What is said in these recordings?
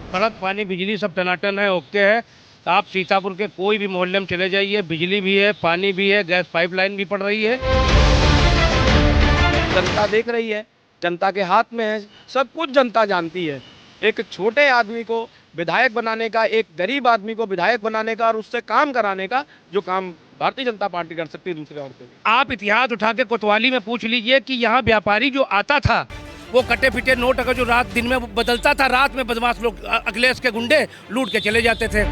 सड़क पानी बिजली सब टनाटन है, ओके है। आप सीतापुर के कोई भी मोहल्ले में चले जाइए, बिजली भी है, पानी भी है, गैस पाइपलाइन भी पड़ रही है। जनता देख रही है, जनता के हाथ में है, सब कुछ जनता जानती है। एक छोटे आदमी को विधायक बनाने का, एक गरीब आदमी को विधायक बनाने का और उससे काम कराने का जो काम भारतीय जनता पार्टी कर सकती है, दूसरे और कोई नहीं। आप इतिहास उठा के कोतवाली में पूछ लीजिए कि यहाँ व्यापारी जो आता था, वो कटे फिटे नोट अगर जो रात दिन में बदलता था, रात में बदमाश लोग अखिलेश के गुंडे लूट के चले जाते थे।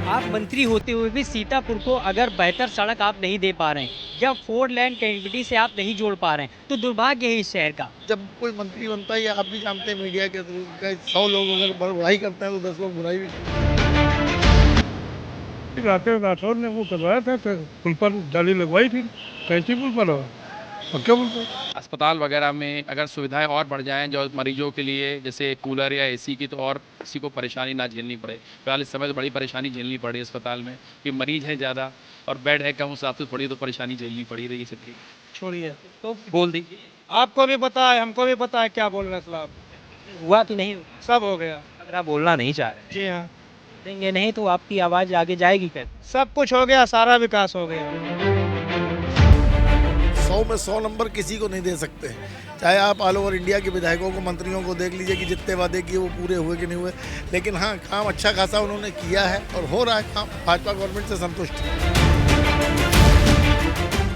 आप मंत्री होते हुए भी सीतापुर को अगर बेहतर सड़क आप नहीं दे पा रहे हैं या 4 लेन कनेक्टिविटी से आप नहीं जोड़ पा रहे हैं तो दुर्भाग्य है इस शहर का। जब कोई मंत्री बनता है, या आप भी जानते हैं मीडिया के थ्रू, 100 लोग अगर बुराई करते हैं तो 10 लोग बुराई भी राकेश राठौर ने वो करवाया था, पुल पर जाली लगवाई थी, कैंची पुल पर और पक्के पुल पर। अस्पताल वगैरह में अगर सुविधाएं और बढ़ जाएं जो मरीजों के लिए, जैसे कूलर या एसी की, तो और किसी को परेशानी ना झेलनी पड़े। फिलहाल इस समय तो बड़ी परेशानी झेलनी पड़ी अस्पताल में कि मरीज हैं ज़्यादा और बेड है कम, उस हिसाब से थोड़ी तो परेशानी झेलनी पड़ी रही सबकी। छोड़िए तो बोल दीजिए। आपको भी पता है, हमको भी पता है क्या बोलना है साहब। हुआ कि नहीं? सब हो गया। अगर आप बोलना नहीं चाह रहे जी हाँ, देंगे नहीं तो आपकी आवाज़ आगे जाएगी कैसे? सब कुछ हो गया, सारा विकास हो गया। 100 में 100 नंबर किसी को नहीं दे सकते। चाहे आप ऑल ओवर इंडिया के विधायकों को, मंत्रियों को देख लीजिए कि जितने वादे किए वो पूरे हुए कि नहीं हुए, लेकिन हाँ, काम अच्छा खासा उन्होंने किया है और हो रहा है काम। भाजपा गवर्नमेंट से संतुष्ट है।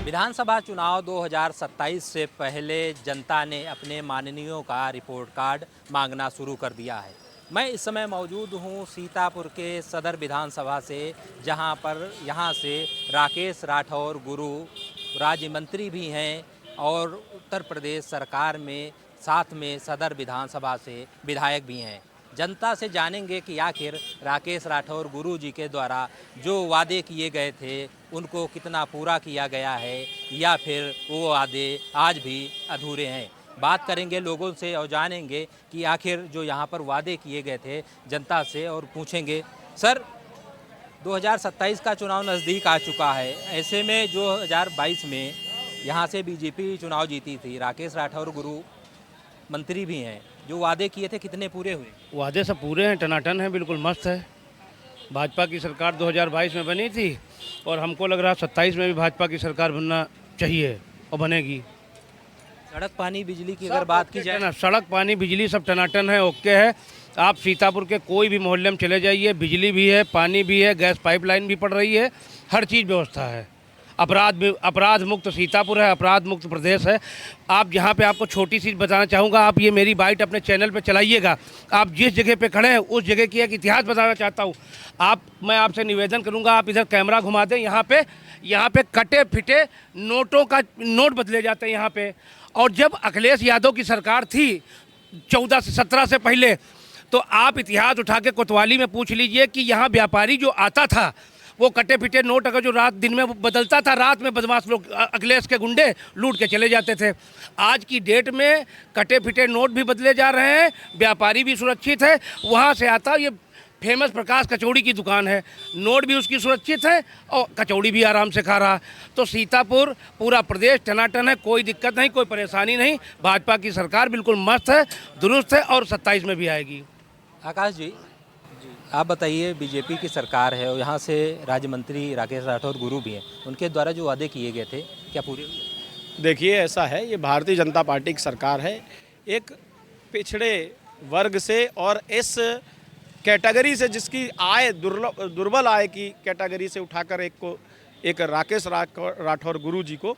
विधानसभा चुनाव 2027 से पहले जनता ने अपने माननीयों का रिपोर्ट कार्ड मांगना शुरू कर दिया है। मैं इस समय मौजूद हूं सीतापुर के सदर विधानसभा से, जहां पर यहां से राकेश राठौर गुरु राज्य मंत्री भी हैं और उत्तर प्रदेश सरकार में साथ में सदर विधानसभा से विधायक भी हैं। जनता से जानेंगे कि आखिर राकेश राठौर गुरु जी के द्वारा जो वादे किए गए थे उनको कितना पूरा किया गया है या फिर वो वादे आज भी अधूरे हैं। बात करेंगे लोगों से और जानेंगे कि आखिर जो यहाँ पर वादे किए गए थे जनता से, और पूछेंगे सर 2027 का चुनाव नज़दीक आ चुका है, ऐसे में 2022 में यहाँ से बीजेपी चुनाव जीती थी, राकेश राठौर गुरु मंत्री भी हैं, जो वादे किए थे कितने पूरे हुए? वादे सब पूरे हैं, टनाटन है, बिल्कुल मस्त है। भाजपा की सरकार 2022 में बनी थी और हमको लग रहा है 27 में भी भाजपा की सरकार बनना चाहिए और बनेगी। सड़क पानी बिजली की अगर बात की जाए ना, सड़क पानी बिजली सब टनाटन है, ओके है। आप सीतापुर के कोई भी मोहल्ले में चले जाइए, बिजली भी है, पानी भी है, गैस पाइपलाइन भी पड़ रही है, हर चीज़ व्यवस्था है। अपराध मुक्त सीतापुर है, अपराध मुक्त प्रदेश है। आप यहाँ पे आपको छोटी सी बताना चाहूँगा, आप ये मेरी बाइट अपने चैनल पे चलाइएगा। आप जिस जगह पे खड़े हैं उस जगह की एक इतिहास बताना चाहता हूँ। मैं आपसे निवेदन करूँगा, आप इधर कैमरा घुमा दें। यहाँ पे कटे फिटे नोट बदले जाते हैं यहाँ पे। और जब अखिलेश यादव की सरकार थी 14 से 17 से पहले, तो आप इतिहास उठा के कोतवाली में पूछ लीजिए कि यहाँ व्यापारी जो आता था, वो कटे फिटे नोट अगर जो रात दिन में बदलता था, रात में बदमाश लोग अखिलेश के गुंडे लूट के चले जाते थे। आज की डेट में कटे फिटे नोट भी बदले जा रहे हैं, व्यापारी भी सुरक्षित है। वहाँ से आता, ये फेमस प्रकाश कचौड़ी की दुकान है, नोट भी उसकी सुरक्षित है और कचौड़ी भी आराम से खा रहा। तो सीतापुर पूरा प्रदेश टनाटन है, कोई दिक्कत नहीं, कोई परेशानी नहीं। भाजपा की सरकार बिल्कुल मस्त है, दुरुस्त है और 27 में भी आएगी। आकाश जी, आप बताइए, बीजेपी की सरकार है और यहाँ से राज्य मंत्री राकेश राठौर गुरु भी हैं, उनके द्वारा जो वादे किए गए थे क्या पूरे हुए? देखिए, ऐसा है, ये भारतीय जनता पार्टी की सरकार है। एक पिछड़े वर्ग से और इस कैटेगरी से, जिसकी आय दुर्बल आय की कैटेगरी से उठाकर एक राकेश राठौर गुरु जी को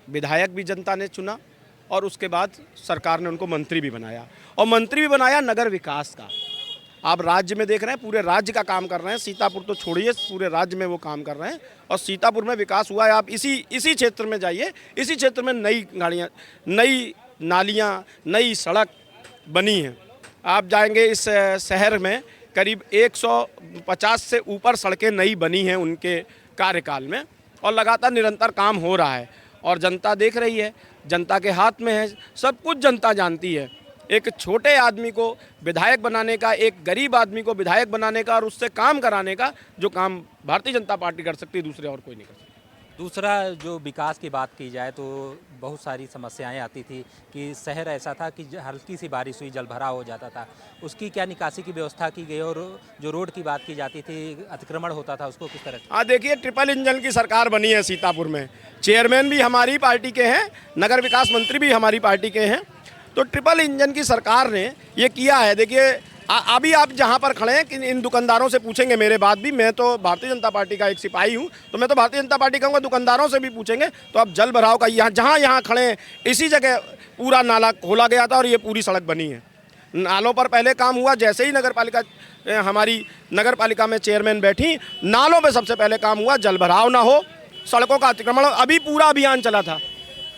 विधायक भी जनता ने चुना और उसके बाद सरकार ने उनको मंत्री भी बनाया, और मंत्री भी बनाया नगर विकास का। आप राज्य में देख रहे हैं, पूरे राज्य का काम कर रहे हैं। सीतापुर तो छोड़िए, पूरे राज्य में वो काम कर रहे हैं और सीतापुर में विकास हुआ है। आप इसी क्षेत्र में जाइए, इसी क्षेत्र में नई गाड़ियाँ, नई नालियाँ, नई सड़क बनी हैं। आप जाएंगे इस शहर में करीब 150 से ऊपर सड़कें नई बनी हैं उनके कार्यकाल में, और लगातार निरंतर काम हो रहा है और जनता देख रही है, जनता के हाथ में है, सब कुछ जनता जानती है। एक छोटे आदमी को विधायक बनाने का, एक गरीब आदमी को विधायक बनाने का और उससे काम कराने का जो काम भारतीय जनता पार्टी कर सकती है, दूसरे और कोई नहीं कर सकता। दूसरा जो विकास की बात की जाए तो बहुत सारी समस्याएं आती थी कि शहर ऐसा था कि हल्की सी बारिश हुई जल भराव हो जाता था, उसकी क्या निकासी की व्यवस्था की गई, और जो रोड की बात की जाती थी अतिक्रमण होता था उसको किस तरह? हाँ देखिए, ट्रिपल इंजन की सरकार बनी है सीतापुर में, चेयरमैन भी हमारी पार्टी के हैं, नगर विकास मंत्री भी हमारी पार्टी के हैं। तो ट्रिपल इंजन की सरकार ने ये किया है। देखिए अभी आप जहाँ पर खड़े हैं कि इन दुकानदारों से पूछेंगे मेरे बाद भी, मैं तो भारतीय जनता पार्टी का एक सिपाही हूँ, तो मैं तो भारतीय जनता पार्टी कहूँगा, दुकानदारों से भी पूछेंगे तो आप जल भराव का यहाँ खड़े हैं इसी जगह पूरा नाला खोला गया था और ये पूरी सड़क बनी है। नालों पर पहले काम हुआ, जैसे ही हमारी नगर पालिका में चेयरमैन बैठी, नालों पे सबसे पहले काम हुआ, जल भराव ना हो, सड़कों का अतिक्रमण। अभी पूरा अभियान चला था,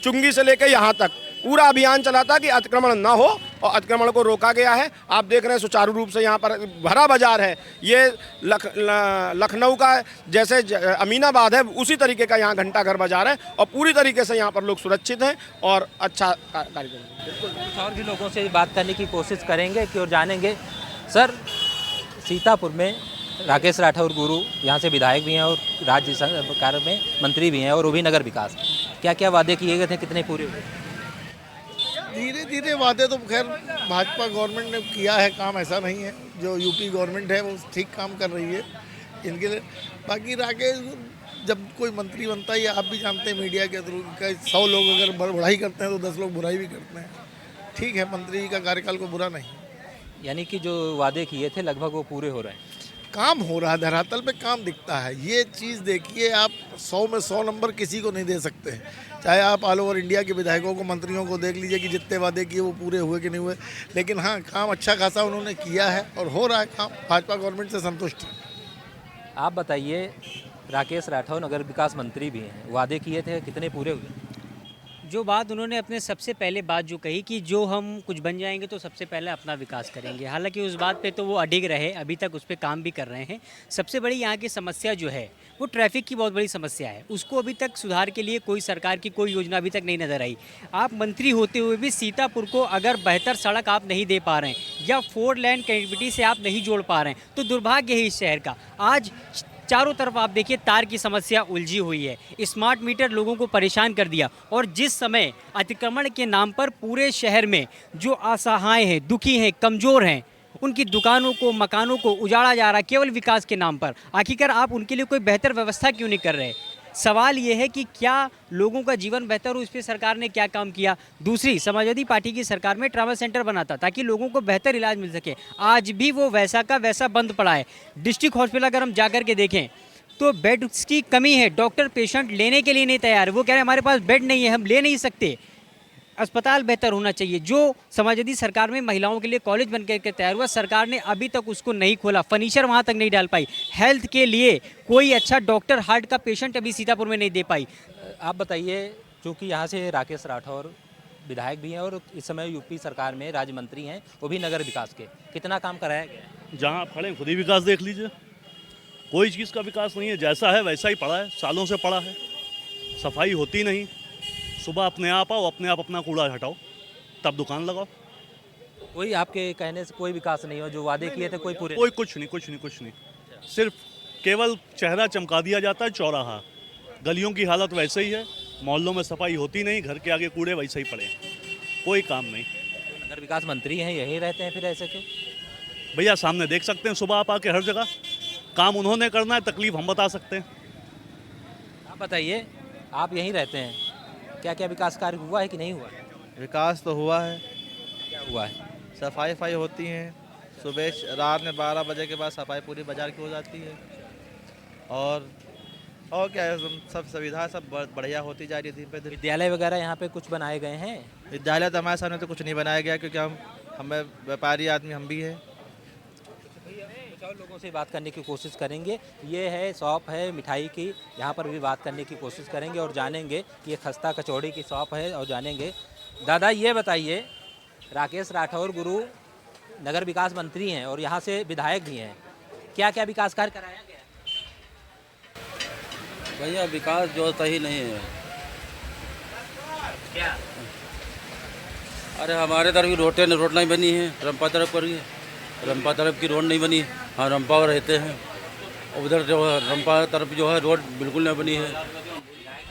चुंगी से लेकर यहाँ तक पूरा अभियान चला था कि अतिक्रमण ना हो, और अतिक्रमण को रोका गया है। आप देख रहे हैं सुचारू रूप से यहाँ पर भरा बाजार है। ये लखनऊ का जैसे अमीनाबाद है उसी तरीके का यहाँ घंटाघर बाजार है, और पूरी तरीके से यहाँ पर लोग सुरक्षित हैं और अच्छा कार्यक्रम। और भी लोगों से बात करने की कोशिश करेंगे कि और जानेंगे। सर, सीतापुर में राकेश राठौर गुरु यहाँ से विधायक भी हैं और राज्य सरकार में मंत्री भी हैं, और वो भी नगर विकास। क्या क्या वादे किए गए थे, कितने पूरे हुए? धीरे धीरे वादे तो खैर भाजपा गवर्नमेंट ने किया है, काम ऐसा नहीं है। जो यूपी गवर्नमेंट है वो ठीक काम कर रही है इनके लिए। बाकी राकेश जब कोई मंत्री बनता है, आप भी जानते हैं मीडिया के थ्रू, 100 लोग अगर बढ़ाई करते हैं तो 10 लोग बुराई भी करते हैं। ठीक है, मंत्री का कार्यकाल को बुरा नहीं। यानी कि जो वादे किए थे लगभग वो पूरे हो रहे हैं, काम हो रहा है, धरातल पे काम दिखता है। ये चीज़ देखिए, आप 100 में 100 नंबर किसी को नहीं दे सकते हैं। चाहे आप ऑल ओवर इंडिया के विधायकों को, मंत्रियों को देख लीजिए कि जितने वादे किए वो पूरे हुए कि नहीं हुए। लेकिन हाँ, काम अच्छा खासा उन्होंने किया है और हो रहा है काम। भाजपा गवर्नमेंट से संतुष्ट है। आप बताइए, राकेश राठौर नगर विकास मंत्री भी हैं, वादे किए थे, कितने पूरे हुए? जो बात उन्होंने अपने सबसे पहले बात जो कही कि जो हम कुछ बन जाएंगे तो सबसे पहले अपना विकास करेंगे, हालांकि उस बात पे तो वो अडिग रहे, अभी तक उस पर काम भी कर रहे हैं। सबसे बड़ी यहाँ की समस्या जो है वो ट्रैफिक की बहुत बड़ी समस्या है, उसको अभी तक सुधार के लिए कोई सरकार की कोई योजना अभी तक नहीं नज़र आई। आप मंत्री होते हुए भी सीतापुर को अगर बेहतर सड़क आप नहीं दे पा रहे हैं या 4 लेन कनेक्टिविटी से आप नहीं जोड़ पा रहे हैं तो दुर्भाग्य है इस शहर का। आज चारों तरफ आप देखिए तार की समस्या उलझी हुई है, स्मार्ट मीटर लोगों को परेशान कर दिया, और जिस समय अतिक्रमण के नाम पर पूरे शहर में जो असहाय हैं, दुखी हैं, कमज़ोर हैं, उनकी दुकानों को, मकानों को उजाड़ा जा रहा है केवल विकास के नाम पर। आखिरकार आप उनके लिए कोई बेहतर व्यवस्था क्यों नहीं कर रहे? सवाल ये है कि क्या लोगों का जीवन बेहतर हो, इस पर सरकार ने क्या काम किया? दूसरी, समाजवादी पार्टी की सरकार में ट्रामा सेंटर बना था ताकि लोगों को बेहतर इलाज मिल सके, आज भी वो वैसा का वैसा बंद पड़ा है। डिस्ट्रिक्ट हॉस्पिटल अगर हम जाकर के देखें तो बेड्स की कमी है, डॉक्टर पेशेंट लेने के लिए नहीं तैयार, वो कह रहे हैं हमारे पास बेड नहीं है, हम ले नहीं सकते। अस्पताल बेहतर होना चाहिए। जो समाजवादी सरकार में महिलाओं के लिए कॉलेज बन के तैयार हुआ, सरकार ने अभी तक उसको नहीं खोला, फर्नीचर वहाँ तक नहीं डाल पाई। हेल्थ के लिए कोई अच्छा डॉक्टर, हार्ट का पेशेंट अभी सीतापुर में नहीं दे पाई। आप बताइए, चूँकि यहाँ से राकेश राठौर विधायक भी हैं और इस समय यूपी सरकार में राज्य मंत्री हैं, वो भी नगर विकास के, कितना काम कराया गया है? जहाँ आप खड़े खुद ही विकास देख लीजिए, कोई चीज़ का विकास नहीं है, जैसा है वैसा ही पड़ा है, सालों से पड़ा है। सफाई होती नहीं, सुबह अपने आप आओ, अपने आप अपना कूड़ा हटाओ, तब दुकान लगाओ। कोई आपके कहने से कोई विकास नहीं हो, जो वादे किए थे कोई पूरे? कोई कुछ नहीं। सिर्फ केवल चेहरा चमका दिया जाता है। चौराहा, गलियों की हालत वैसे ही है, मोहल्लों में सफाई होती नहीं, घर के आगे कूड़े वैसे ही पड़े हैं, कोई काम नहीं। नगर विकास मंत्री हैं, यहीं रहते हैं, फिर ऐसे क्यों? भैया सामने देख सकते हैं, सुबह आप आके हर जगह काम उन्होंने करना है, तकलीफ हम बता सकते हैं। आप बताइए, आप यहीं रहते हैं, क्या क्या विकास कार्य हुआ है कि नहीं हुआ? विकास तो हुआ है। क्या हुआ है? सफाई होती है, सुबह रात में 12 बजे के बाद सफाई पूरी बाजार की हो जाती है। और क्या है, सब सुविधा सब बढ़िया होती जा रही है दिन पे दिन। विद्यालय वगैरह यहाँ पे कुछ बनाए गए हैं? विद्यालय तो हमारे सामने तो कुछ नहीं बनाया गया, क्योंकि हमें व्यापारी आदमी हम भी हैं। कुछ और लोगों से बात करने की कोशिश करेंगे। ये है शॉप है मिठाई की, यहाँ पर भी बात करने की कोशिश करेंगे और जानेंगे कि ये खस्ता कचौड़ी की शॉप है, और जानेंगे। दादा ये बताइए, राकेश राठौर गुरु नगर विकास मंत्री हैं और यहाँ से विधायक भी हैं, क्या क्या विकास कार्य कराया गया? भैया विकास जो सही नहीं है। क्या? अरे हमारे तरफ की रोड नहीं बनी है, रंपा तरफ पर ही, रंपा तरफ की रोड नहीं बनी है। हाँ, रंपा रहते हैं, उधर जो है रंपा तरफ जो है रोड बिल्कुल नहीं बनी है।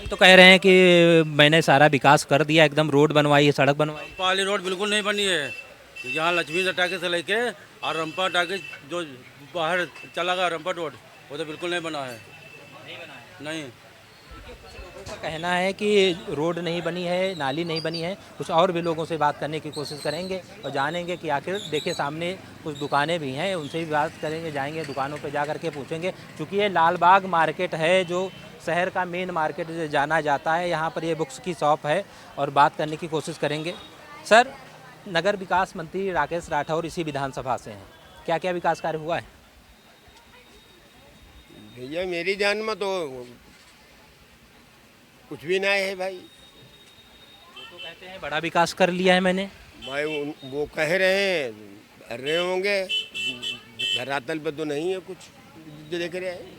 तो कह रहे हैं कि मैंने सारा विकास कर दिया, एकदम रोड बनवाई है, सड़क बनवाई। रंपा वाली रोड बिल्कुल नहीं बनी है। यहाँ लक्ष्मी टाके से लेके और रंपा टाके जो बाहर चला गया रंपा रोड, वो तो बिल्कुल नहीं बना है। नहीं। लोगों का कहना है कि रोड नहीं बनी है, नाली नहीं बनी है। कुछ और भी लोगों से बात करने की कोशिश करेंगे और जानेंगे कि आखिर देखिए सामने कुछ दुकानें भी हैं, उनसे भी बात करेंगे, जाएंगे दुकानों पे जा कर के पूछेंगे। क्योंकि ये लालबाग मार्केट है जो शहर का मेन मार्केट जाना जाता है, यहाँ पर ये बुक्स की शॉप है और बात करने की कोशिश करेंगे। सर, नगर विकास मंत्री राकेश राठौर इसी विधानसभा से हैं, क्या क्या विकास कार्य हुआ है? भैया मेरी जान में तो कुछ भी नहीं है भाई। वो तो कहते हैं बड़ा विकास कर लिया है मैंने। भाई वो कह रहे हैं, कर रहे होंगे, धरातल पर तो नहीं है कुछ जो देख रहे हैं।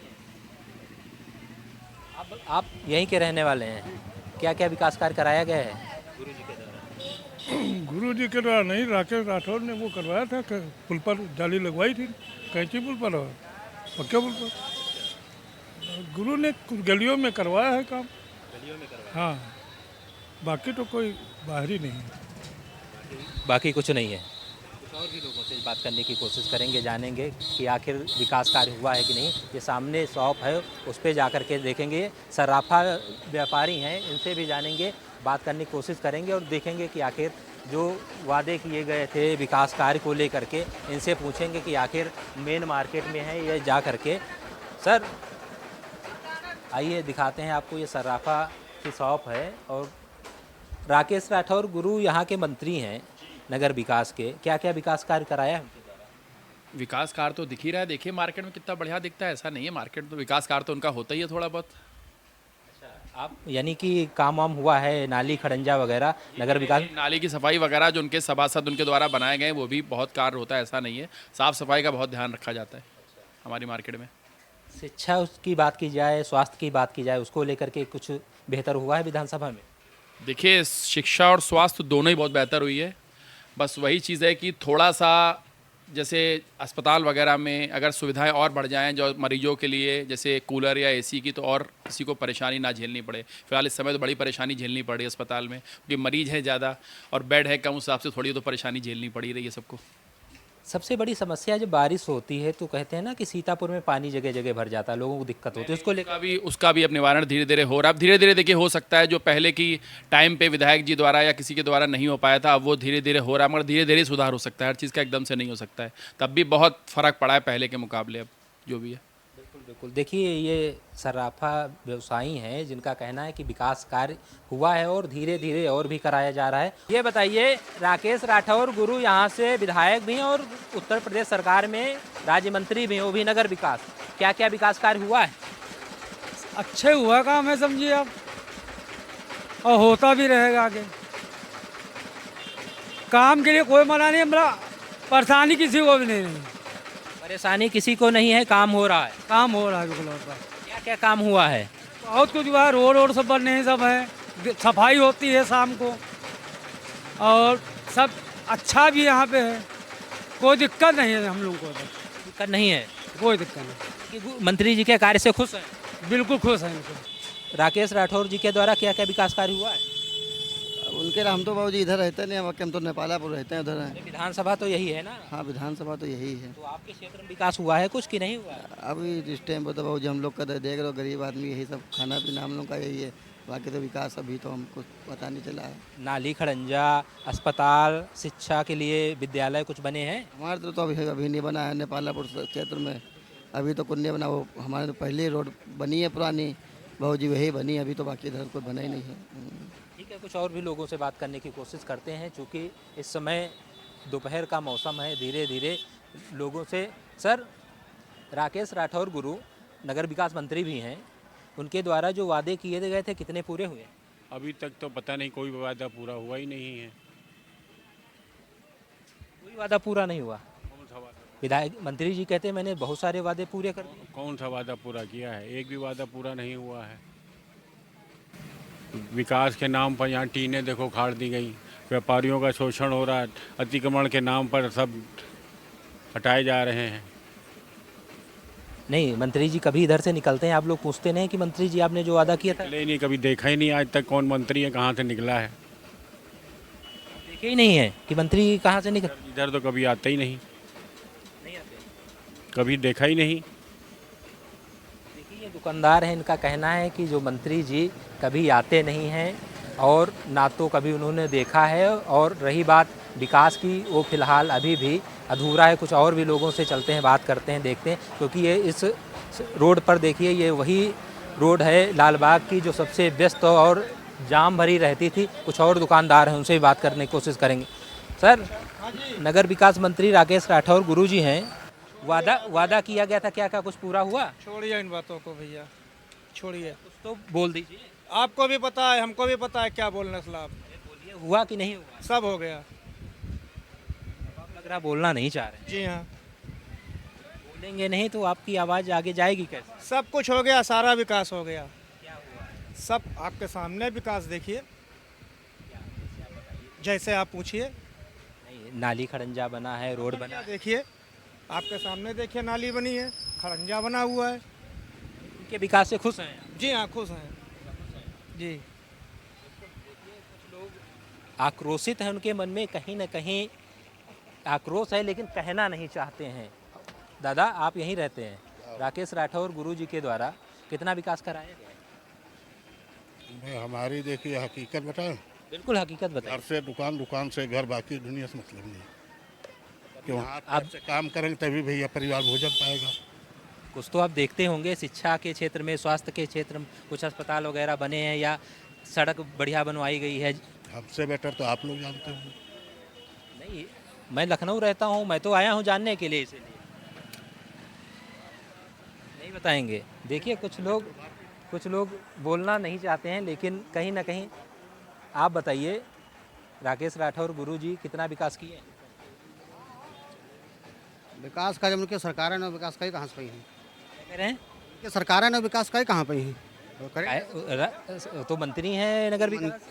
अब आप यहीं के रहने वाले हैं, क्या क्या विकास कार्य कराया गया है गुरु जी के द्वारा नहीं, राकेश राठौर ने वो करवाया था, पुल पर जाली लगवाई थी, कैंची पुल पर और पक्के पुल पर। गुरु ने कुछ गलियों में करवाया है काम। गलियों में करवाया? हाँ, बाकी तो कोई बाहरी नहीं है। बाकी कुछ नहीं है। कुछ और भी लोगों से बात करने की कोशिश करेंगे, जानेंगे कि आखिर विकास कार्य हुआ है कि नहीं। ये सामने शॉप है, उस पर जा कर के देखेंगे। सराफा व्यापारी हैं, इनसे भी जानेंगे, बात करने की कोशिश करेंगे और देखेंगे कि आखिर जो वादे किए गए थे विकास कार्य को लेकर के, इनसे पूछेंगे कि आखिर मेन मार्केट में है ये जा कर के। सर, आइए दिखाते हैं आपको, ये सराफा की शॉप है और राकेश राठौर गुरु यहाँ के मंत्री हैं नगर विकास के। क्या क्या विकास कार्य कराया है उनके द्वारा? विकास कार्य तो दिख ही रहा है, देखिए मार्केट में कितना बढ़िया दिखता है। ऐसा नहीं है, मार्केट तो विकास कार्य तो उनका होता ही है थोड़ा बहुत। आप यानी कि काम वाम हुआ है, नाली खड़ंजा वगैरह नगर विकास? नाली की सफाई वगैरह जो उनके सभासद उनके द्वारा बनाए गए वो भी बहुत कार्य होता है, ऐसा नहीं है। साफ़ सफाई का बहुत ध्यान रखा जाता है हमारी मार्केट में। शिक्षा की बात की जाए, स्वास्थ्य की बात की जाए, उसको लेकर के कुछ बेहतर हुआ है विधानसभा में? देखिए, शिक्षा और स्वास्थ्य दोनों ही बहुत बेहतर हुई है। बस वही चीज़ है कि थोड़ा सा जैसे अस्पताल वगैरह में अगर सुविधाएं और बढ़ जाएं जो मरीजों के लिए, जैसे कूलर या एसी की, तो और किसी को परेशानी ना झेलनी पड़े। फिलहाल इस समय तो बड़ी परेशानी झेलनी पड़ रही है अस्पताल में, क्योंकि मरीज है ज़्यादा और बेड है कम, उस हिसाब से थोड़ी तो परेशानी झेलनी पड़ी रही है सबको। सबसे बड़ी समस्या जब बारिश होती है तो कहते हैं ना कि सीतापुर में पानी जगह जगह भर जाता है, लोगों को दिक्कत होती है, उसको लेकर उसका भी अब निवारण धीरे धीरे हो रहा है। अब धीरे धीरे देखिए हो सकता है जो पहले की टाइम पे विधायक जी द्वारा या किसी के द्वारा नहीं हो पाया था, अब वो धीरे धीरे हो रहा है, मगर धीरे धीरे सुधार हो सकता है। हर चीज़ का एकदम से नहीं हो सकता है, तब भी बहुत फ़र्क पड़ा है पहले के मुकाबले अब जो भी है। बिल्कुल बिल्कुल। देखिए, ये सराफा व्यवसायी हैं जिनका कहना है कि विकास कार्य हुआ है और धीरे धीरे और भी कराया जा रहा है। ये बताइए, राकेश राठौर गुरु यहाँ से विधायक भी हैं और उत्तर प्रदेश सरकार में राज्य मंत्री भी हैं, वो भी नगर विकास। क्या क्या विकास कार्य हुआ है? अच्छे हुआ काम है समझिए आप, और होता भी रहेगा आगे। काम के लिए कोई मना नहीं, हमारा परेशानी किसी को भी नहीं। परेशानी किसी को नहीं है, काम हो रहा है। काम हो रहा है बिल्कुल होता है। क्या क्या काम हुआ है? बहुत कुछ हुआ है, रोड सब बनने हैं, सब है, सफाई होती है शाम को, और सब अच्छा भी यहाँ पे है, कोई दिक्कत नहीं है हम लोग को। दिक्कत नहीं है? कोई दिक्कत नहीं। कि मंत्री जी के कार्य से खुश हैं? बिल्कुल खुश हैं। राकेश राठौर जी के द्वारा क्या क्या विकास कार्य हुआ है? उनके हम तो बाबू जी इधर रहते नहीं, हम तो नेपालापुर रहते हैं, उधर हैं। विधानसभा तो यही है ना? हाँ, विधानसभा तो यही है। तो आपके क्षेत्र में विकास हुआ है कुछ कि नहीं हुआ? अभी इस टाइम पर तो बाबू जी हम लोग का देख रहे हो, गरीब आदमी, यही सब खाना पीना हम लोग का यही है, बाकी तो विकास अभी तो हमको पता नहीं चला है। नाली खड़ंजा, अस्पताल, शिक्षा के लिए विद्यालय कुछ बने हैं? हमारे तो अभी नहीं बना है नेपालापुर क्षेत्र में, अभी तो कुछ नहीं बना। वो हमारे तो पहले रोड बनी है पुरानी, बाबू जी वही बनी, अभी तो बाकी इधर कोई बना ही नहीं है। ठीक है, कुछ और भी लोगों से बात करने की कोशिश करते हैं, चूँकि इस समय दोपहर का मौसम है, धीरे धीरे लोगों से। सर, राकेश राठौर गुरु नगर विकास मंत्री भी हैं, उनके द्वारा जो वादे किए गए थे कितने पूरे हुए? अभी तक तो पता नहीं, कोई वादा पूरा हुआ ही नहीं है। कोई वादा पूरा नहीं हुआ? कौन सा वादा? विधायक मंत्री जी कहते हैं मैंने बहुत सारे वादे पूरे कर दिए। कौन सा वादा पूरा किया है? एक भी वादा पूरा नहीं हुआ है। विकास के नाम पर यहाँ टीनें देखो खाड़ दी गई, व्यापारियों का शोषण हो रहा है, अतिक्रमण के नाम पर सब हटाए जा रहे हैं। नहीं, मंत्री जी कभी इधर से निकलते हैं, आप लोग पूछते नहीं कि मंत्री जी आपने जो वादा किया था? ले नहीं, कभी देखा ही नहीं आज तक कौन मंत्री है, कहाँ से निकला है। देखे ही नहीं है कि मंत्री कहाँ से निकल। इधर तो कभी आते ही नहीं, कभी देखा ही नहीं। देखिए, ये दुकानदार हैं, इनका कहना है कि जो मंत्री जी कभी आते नहीं हैं और ना तो कभी उन्होंने देखा है, और रही बात विकास की, वो फिलहाल अभी भी अधूरा है। कुछ और भी लोगों से चलते हैं, बात करते हैं, देखते हैं, क्योंकि ये इस रोड पर देखिए, ये वही रोड है लालबाग की जो सबसे व्यस्त और जाम भरी रहती थी। कुछ और दुकानदार हैं, उनसे भी बात करने की कोशिश करेंगे। सर, नगर विकास मंत्री राकेश राठौर गुरुजी हैं, वादा किया गया था, क्या क्या कुछ पूरा हुआ? छोड़िए इन बातों को भैया, छोड़िए। कुछ तो बोल दीजिए। आपको भी पता है, हमको भी पता है, क्या बोलने से लाभ। बोलिए, हुआ कि नहीं हुआ? सब हो गया। आप लग रहा बोलना नहीं चाह रहे। जी हाँ। बोलेंगे नहीं तो आपकी आवाज़ आगे जाएगी कैसे? सब कुछ हो गया, सारा विकास हो गया। क्या हुआ? सब आपके सामने विकास देखिए, जैसे आप पूछिए। नहीं, नाली खड़ंजा बना है, रोड बना है। देखिए, आपके सामने देखिए, नाली बनी है, खड़ंजा बना हुआ है। उनके विकास से खुश हैं? जी हाँ, खुश हैं जी। आक्रोशित है, उनके मन में कहीं ना कहीं आक्रोश है, लेकिन कहना नहीं चाहते हैं। दादा, आप यहीं रहते हैं, राकेश राठौर गुरुजी के द्वारा कितना विकास कराया गया? हमारी देखिए हकीकत बताएं। बिल्कुल हकीकत बताएं। घर से दुकान, दुकान से घर, बाकी दुनिया से मतलब नहीं। कि वहाँ आप से काम करेंगे तभी भैया परिवार भोजन पाएगा। कुछ तो आप देखते होंगे, शिक्षा के क्षेत्र में, स्वास्थ्य के क्षेत्र में कुछ अस्पताल वगैरह बने हैं या सड़क बढ़िया बनवाई गई है? हमसे बेटर तो आप लोग जानते होंगे। नहीं, मैं लखनऊ रहता हूँ, मैं तो आया हूँ जानने के लिए, इसीलिए नहीं बताएंगे। देखिए, कुछ लोग बोलना नहीं चाहते हैं, लेकिन कहीं ना कहीं आप बताइए, राकेश राठौर गुरुजी कितना विकास किए? विकास का जब उनके सरकार है ना, विकास का ही कहाँ से पाई है? कह रहे हैं उनके सरकार है ना, विकास का ही कहाँ पाई है? तो मंत्री हैं नगर विकास।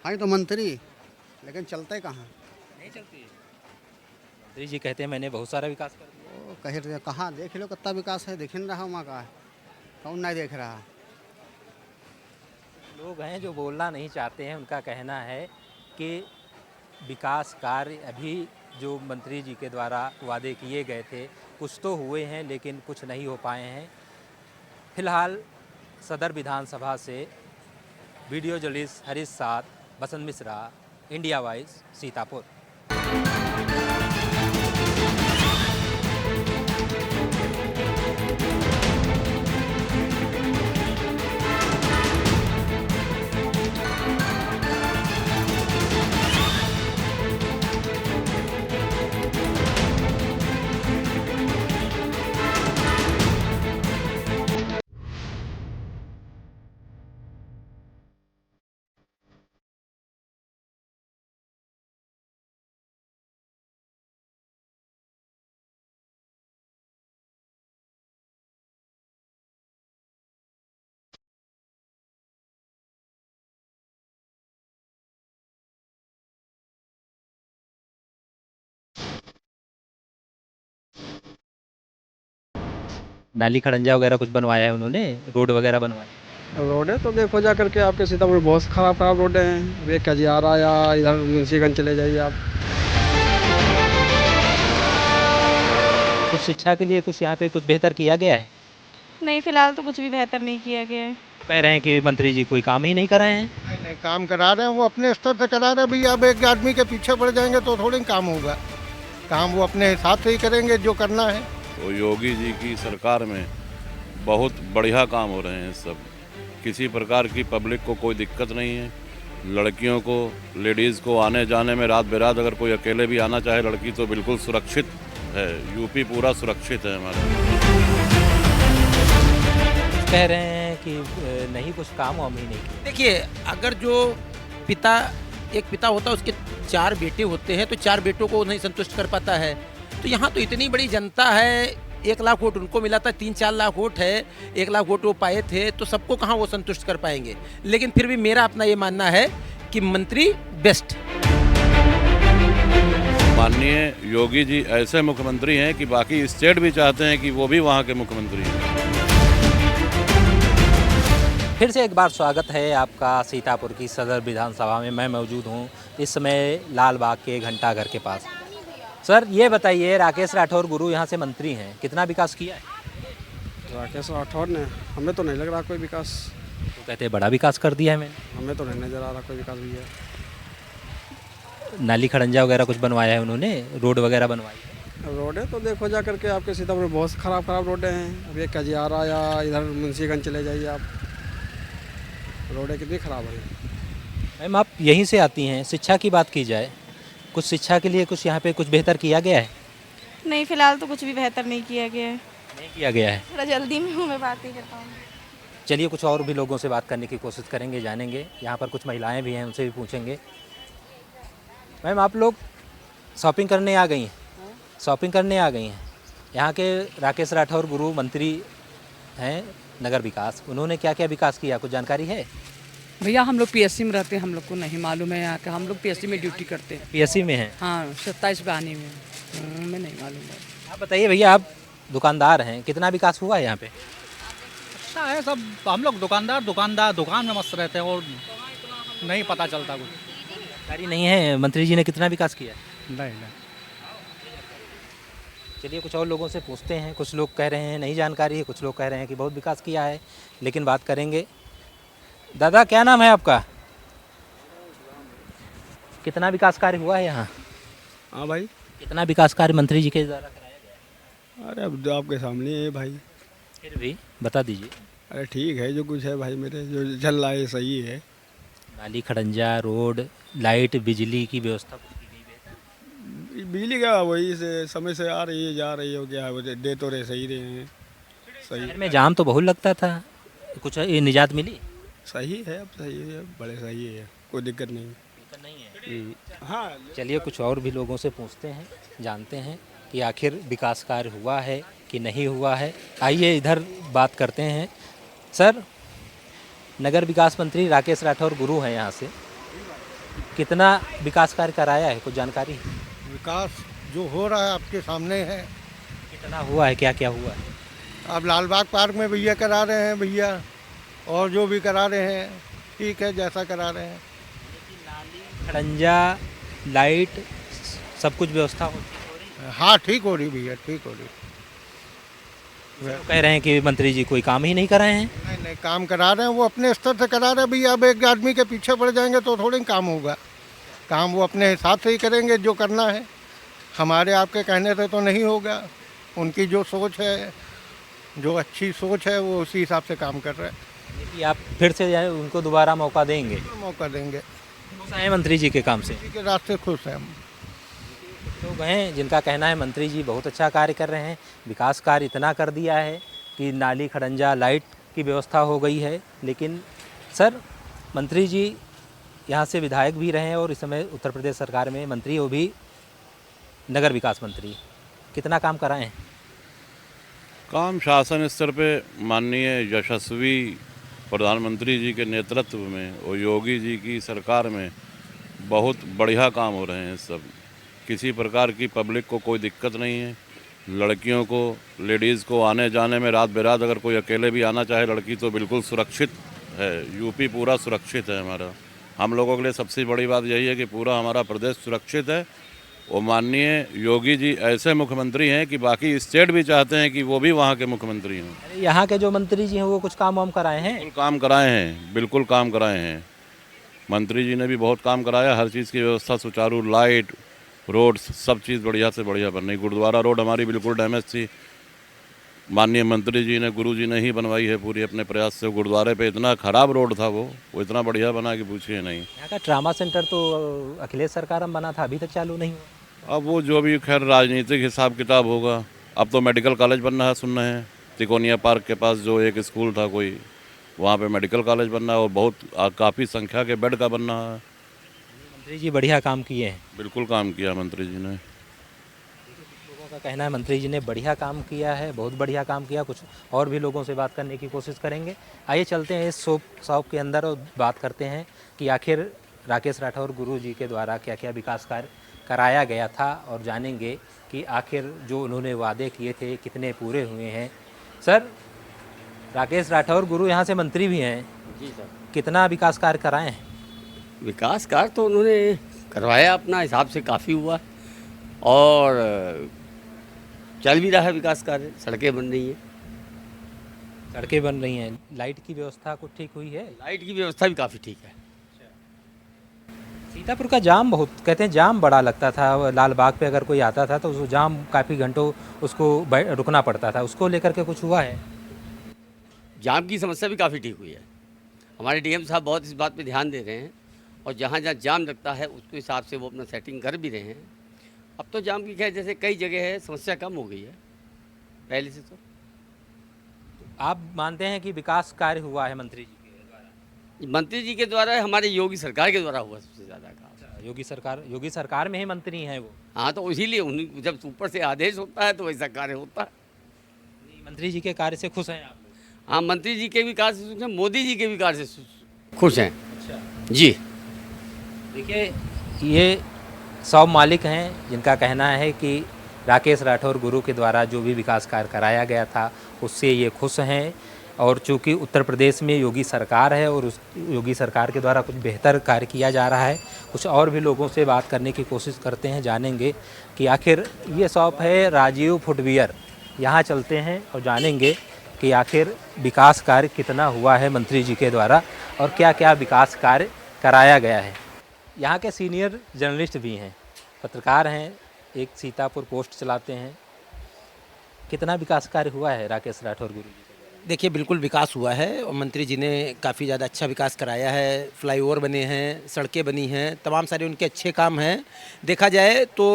हाँ, तो मंत्री, लेकिन चलते कहाँ? नहीं चलती। मंत्री जी कहते हैं मैंने बहुत सारा विकास कर दिया। वो कह रहे कहाँ, देख लो कितना विकास है, देख नहीं रहा वहाँ का है, कौन नहीं देख रहा। लोग हैं जो बोलना नहीं चाहते हैं, उनका कहना है कि विकास कार्य अभी जो मंत्री जी के द्वारा वादे किए गए थे, कुछ तो हुए हैं लेकिन कुछ नहीं हो पाए हैं। फिलहाल सदर विधानसभा से वीडियो जर्नलिस्ट हरीश साथ, बसंत मिश्रा, इंडिया वॉइस, सीतापुर। नाली खड़ंजा वगैरह कुछ बनवाया है उन्होंने, रोड वगैरह बनवाया? रोडें तो देखो जा करके आपके सीतापुर में बहुत खराब रोडें हैं। वे कजियारा या इधर मुंशीगंज चले जाइए आप। कुछ शिक्षा के लिए कुछ यहाँ पे कुछ बेहतर किया गया है? नहीं, फिलहाल तो कुछ भी बेहतर नहीं किया गया है। कह रहे हैं कि मंत्री जी कोई काम ही नहीं कर रहे हैं। नहीं, काम करा रहे हैं, वो अपने स्तर से करा रहे हैं। भैया अब एक आदमी के पीछे पड़ जाएंगे तो थोड़ी काम होगा। काम वो अपने हिसाब से ही करेंगे जो करना है। तो योगी जी की सरकार में बहुत बढ़िया काम हो रहे हैं सब। किसी प्रकार की पब्लिक को कोई दिक्कत नहीं है। लड़कियों को, लेडीज़ को आने जाने में रात बेरात अगर कोई अकेले भी आना चाहे लड़की तो बिल्कुल सुरक्षित है। यूपी पूरा सुरक्षित है हमारा। कह रहे हैं कि नहीं कुछ काम वाम ही नहीं किया। देखिए, अगर जो एक पिता होता है, उसके 4 बेटे होते हैं, तो 4 बेटों को नहीं संतुष्ट कर पाता है। तो यहाँ तो इतनी बड़ी जनता है, 1 लाख वोट उनको मिला था, 3-4 लाख वोट है, 1 लाख वोट वो पाए थे, तो सबको कहाँ वो संतुष्ट कर पाएंगे। लेकिन फिर भी मेरा अपना ये मानना है कि मंत्री बेस्ट। माननीय योगी जी ऐसे मुख्यमंत्री हैं कि बाकी स्टेट भी चाहते हैं कि वो भी वहाँ के मुख्यमंत्री हैं। फिर से एक बार स्वागत है आपका सीतापुर की सदर विधानसभा में। मैं मौजूद हूँ इस समय लाल बाग के घंटाघर के पास। सर ये बताइए, राकेश राठौर गुरु यहाँ से मंत्री हैं, कितना विकास किया है? राकेश राठौर ने, हमें तो नहीं लग रहा कोई विकास। तो कहते हैं बड़ा विकास कर दिया है मैंने। हमें तो नहीं नजर आ रहा कोई विकास भी है। नाली खड़ंजा वगैरह कुछ बनवाया है उन्होंने, रोड वगैरह बनवाई है? रोडें तो देखो जा करके आपके सीतापुर में बहुत खराब रोडें हैं। अब ये कजियारा या इधर मुंशीगंज चले जाइए आप, रोडें कितनी ख़राब हैं। मैम आप यहीं से आती हैं, शिक्षा की बात की जाए, कुछ शिक्षा के लिए कुछ यहाँ पे कुछ बेहतर किया गया है? नहीं, फिलहाल तो कुछ भी बेहतर नहीं किया गया है। नहीं किया गया है? थोड़ा जल्दी में हूँ, मैं बात नहीं कर पाऊँगी। चलिए कुछ और भी लोगों से बात करने की कोशिश करेंगे, जानेंगे। यहाँ पर कुछ महिलाएं भी हैं, उनसे भी पूछेंगे। मैम आप लोग शॉपिंग करने आ गई हैं? शॉपिंग करने आ गई हैं। यहाँ के राकेश राठौर गुरु मंत्री हैं नगर विकास, उन्होंने क्या क्या विकास किया, कुछ जानकारी है? भैया हम लोग पीएससी में रहते हैं, हम लोग को नहीं मालूम है यहाँ का। हम लोग पीएससी में ड्यूटी करते हैं। पीएससी में हैं? हाँ, 27 बहाने में। हमें नहीं मालूम है। आप बताइए भैया, आप दुकानदार हैं, कितना विकास हुआ है यहाँ पे? अच्छा है सब। हम लोग दुकानदार दुकान में मस्त रहते हैं और नहीं पता चलता कुछ। जानकारी नहीं है मंत्री जी ने कितना विकास किया? नहीं। चलिए कुछ और लोगों से पूछते हैं। कुछ लोग कह रहे हैं नहीं जानकारी है, कुछ लोग कह रहे हैं कि बहुत विकास किया है, लेकिन बात करेंगे। दादा क्या नाम है आपका? कितना विकास कार्य हुआ है यहाँ? हाँ भाई। कितना विकास कार्य मंत्री जी के द्वारा कराया गया? अरे अब आपके सामने है भाई। फिर भी बता दीजिए। अरे ठीक है, जो कुछ है भाई मेरे जो चल रहा है सही है। नाली खड़ंजा, रोड, लाइट, बिजली की व्यवस्था कुछ की गई है? बिजली का वही से समय से आ रही है, जा रही है, क्या है, दे तो रहे सही रहे हैं। सही शहर में जाम तो बहुत लगता था, कुछ ये निजात मिली? सही है, अब सही है, बड़े सही है, कोई दिक्कत नहीं। हाँ। चलिए कुछ और भी लोगों से पूछते हैं, जानते हैं कि आखिर विकास कार्य हुआ है कि नहीं हुआ है। आइए इधर बात करते हैं। सर, नगर विकास मंत्री राकेश राठौर गुरु हैं यहाँ से, कितना विकास कार्य कराया है, कुछ जानकारी? विकास जो हो रहा है आपके सामने है। कितना हुआ है, क्या क्या हुआ है? अब लालबाग पार्क में भैया करा रहे हैं भैया, और जो भी करा रहे हैं ठीक है, जैसा करा रहे हैं। खड़ंजा, लाइट, सब कुछ व्यवस्था होती है? हाँ ठीक हो रही भैया, ठीक हो रही। कह रहे हैं कि मंत्री जी कोई काम ही नहीं कराए हैं। नहीं, काम करा रहे हैं, वो अपने स्तर से करा रहे हैं भैया। अब एक आदमी के पीछे पड़ जाएंगे तो थोड़ी काम होगा। काम वो अपने हिसाब से ही करेंगे जो करना है, हमारे आपके कहने से तो नहीं होगा। उनकी जो सोच है, जो अच्छी सोच है, वो उसी हिसाब से काम कर रहे हैं। कि आप फिर से उनको दोबारा मौका देंगे? मौका देंगे। खुश हैं मंत्री जी के काम से? के रास्ते खुश हैं हम। लोग हैं जिनका कहना है मंत्री जी बहुत अच्छा कार्य कर रहे हैं, विकास कार्य इतना कर दिया है कि नाली खड़ंजा, लाइट की व्यवस्था हो गई है। लेकिन सर, मंत्री जी यहाँ से विधायक भी रहे हैं और इस समय उत्तर प्रदेश सरकार में मंत्री, वो भी नगर विकास मंत्री, कितना काम कराए हैं? काम शासन स्तर पे माननीय यशस्वी प्रधानमंत्री जी के नेतृत्व में और योगी जी की सरकार में बहुत बढ़िया काम हो रहे हैं सब। किसी प्रकार की पब्लिक को कोई दिक्कत नहीं है। लड़कियों को, लेडीज़ को आने जाने में रात बेरात अगर कोई अकेले भी आना चाहे लड़की तो बिल्कुल सुरक्षित है। यूपी पूरा सुरक्षित है हमारा। हम लोगों के लिए सबसे बड़ी बात यही है कि पूरा हमारा प्रदेश सुरक्षित है। और माननीय योगी जी ऐसे मुख्यमंत्री हैं कि बाकी स्टेट भी चाहते हैं कि वो भी वहाँ के मुख्यमंत्री हों। यहाँ के जो मंत्री जी हैं वो कुछ काम वाम कराए हैं? बिल्कुल काम कराए हैं, बिल्कुल काम कराए हैं। मंत्री जी ने भी बहुत काम कराया, हर चीज़ की व्यवस्था सुचारू, लाइट, रोड, सब चीज़ बढ़िया से बढ़िया बन रही। गुरुद्वारा रोड हमारी बिल्कुल डैमेज थी, माननीय मंत्री जी ने, गुरु जी ने ही बनवाई है पूरी अपने प्रयास से। गुरुद्वारे पे इतना ख़राब रोड था वो इतना बढ़िया बना कि पूछिए नहीं। यहाँ का ट्रामा सेंटर तो अखिलेश सरकार में बना था, अभी तक चालू नहीं हुआ। अब वो जो भी खैर राजनीतिक हिसाब किताब होगा। अब तो मेडिकल कॉलेज बन रहा है, सुन रहे हैं तिकोनिया पार्क के पास जो एक स्कूल था कोई, वहाँ पे मेडिकल कॉलेज बन रहा है और बहुत काफ़ी संख्या के बेड का बन रहा है। मंत्री जी बढ़िया काम किए हैं। बिल्कुल काम किया मंत्री जी ने। लोगों का कहना है मंत्री जी ने बढ़िया काम किया है, बहुत बढ़िया काम किया। कुछ और भी लोगों से बात करने की कोशिश करेंगे। आइए चलते हैं इस शॉप के अंदर और बात करते हैं कि आखिर राकेश राठौर गुरु जी के द्वारा क्या क्या विकास कार्य कराया गया था और जानेंगे कि आखिर जो उन्होंने वादे किए थे कितने पूरे हुए हैं। सर, राकेश राठौर गुरु यहाँ से मंत्री भी हैं जी सर। कितना विकास कार्य कराए हैं? विकास कार्य तो उन्होंने करवाया अपना हिसाब से काफ़ी हुआ और चल भी रहा है विकास कार्य। सड़कें बन रही हैं। सड़कें बन रही हैं, लाइट की व्यवस्था कुछ ठीक हुई है? लाइट की व्यवस्था भी काफ़ी ठीक है। सीतापुर का जाम बहुत, कहते हैं जाम बड़ा लगता था, लाल बाग पे अगर कोई आता था तो उस जाम काफ़ी घंटों उसको रुकना पड़ता था, उसको लेकर के कुछ हुआ है? जाम की समस्या भी काफ़ी ठीक हुई है। हमारे डीएम साहब बहुत इस बात पे ध्यान दे रहे हैं और जहाँ जहाँ जाम लगता है उसके हिसाब से वो अपना सेटिंग कर भी रहे हैं। अब तो जाम की खैर जैसे कई जगह है समस्या कम हो गई है पहले से। तो आप मानते हैं कि विकास कार्य हुआ है मंत्री जी के द्वारा? मंत्री जी के द्वारा, हमारे योगी सरकार के द्वारा हुआ सबसे ज़्यादा काम। योगी सरकार में ही मंत्री हैं वो? हाँ, तो इसीलिए उन्हीं जब ऊपर से आदेश होता है तो वैसा कार्य होता है। मंत्री जी के कार्य से खुश हैं आप? हाँ, मंत्री जी के भी कार्य से खुश हैं, मोदी जी के भी कार्य से खुश हैं। अच्छा जी। देखिए, ये 100 मालिक हैं जिनका कहना है कि राकेश राठौर गुरु के द्वारा जो भी विकास कार्य कराया गया था उससे ये खुश हैं और चूँकि उत्तर प्रदेश में योगी सरकार है और उस योगी सरकार के द्वारा कुछ बेहतर कार्य किया जा रहा है। कुछ और भी लोगों से बात करने की कोशिश करते हैं, जानेंगे कि आखिर ये शॉप है राजीव फुटवियर, यहाँ चलते हैं और जानेंगे कि आखिर विकास कार्य कितना हुआ है मंत्री जी के द्वारा और क्या क्या विकास कार्य कराया गया है। यहाँ के सीनियर जर्नलिस्ट भी हैं, पत्रकार हैं, एक सीतापुर पोस्ट चलाते हैं। कितना विकास कार्य हुआ है राकेश राठौर गुरु जी? देखिए, बिल्कुल विकास हुआ है और मंत्री जी ने काफ़ी ज़्यादा अच्छा विकास कराया है। फ्लाईओवर बने हैं, सड़कें बनी हैं, तमाम सारे उनके अच्छे काम हैं। देखा जाए तो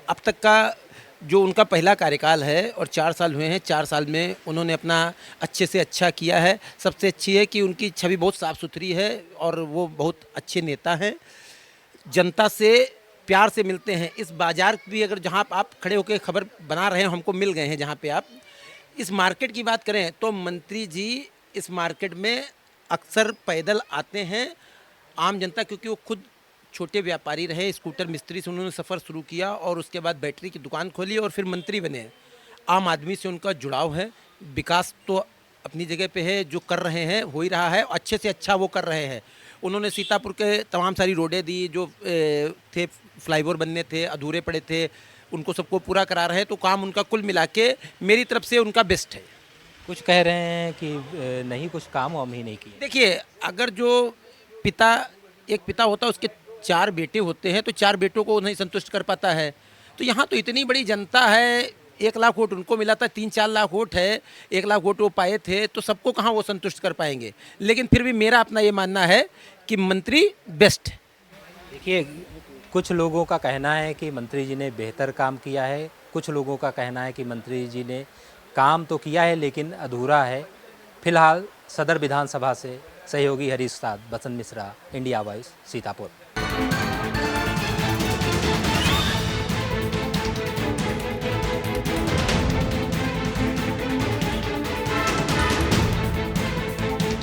अब तक का जो उनका पहला कार्यकाल है और 4 साल हुए हैं, 4 साल में उन्होंने अपना अच्छे से अच्छा किया है। सबसे अच्छी है कि उनकी छवि बहुत साफ़ सुथरी है और वो बहुत अच्छे नेता हैं। जनता से प्यार से मिलते हैं। इस बाज़ार भी अगर जहाँ आप खड़े होकर खबर बना रहे हैं, हमको मिल गए हैं जहाँ पे आप इस मार्केट की बात करें तो मंत्री जी इस मार्केट में अक्सर पैदल आते हैं। आम जनता, क्योंकि वो खुद छोटे व्यापारी रहे, स्कूटर मिस्त्री से उन्होंने सफ़र शुरू किया और उसके बाद बैटरी की दुकान खोली और फिर मंत्री बने। आम आदमी से उनका जुड़ाव है। विकास तो अपनी जगह पे है, जो कर रहे हैं हो ही रहा है, अच्छे से अच्छा वो कर रहे हैं। उन्होंने सीतापुर के तमाम सारी रोडें दी, जो थे फ्लाईओवर बनने थे, अधूरे पड़े थे, उनको सबको पूरा करा रहे हैं। तो काम उनका कुल मिला के मेरी तरफ से उनका बेस्ट है। कुछ कह रहे हैं कि नहीं, कुछ काम वाम ही नहीं किए। देखिए, अगर जो एक पिता होता है उसके 4 बेटे होते हैं तो 4 बेटों को नहीं संतुष्ट कर पाता है। तो यहाँ तो इतनी बड़ी जनता है, 1 लाख वोट उनको मिला था, 3-4 लाख वोट है, 1 लाख वोट वो पाए थे, तो सबको कहाँ वो संतुष्ट कर पाएंगे। लेकिन फिर भी मेरा अपना ये मानना है कि मंत्री बेस्ट है। देखिए, कुछ लोगों का कहना है कि मंत्री जी ने बेहतर काम किया है, कुछ लोगों का कहना है कि मंत्री जी ने काम तो किया है लेकिन अधूरा है। फिलहाल सदर विधानसभा से सहयोगी हरीश साथ, बसंत मिश्रा, इंडिया वॉइस, सीतापुर।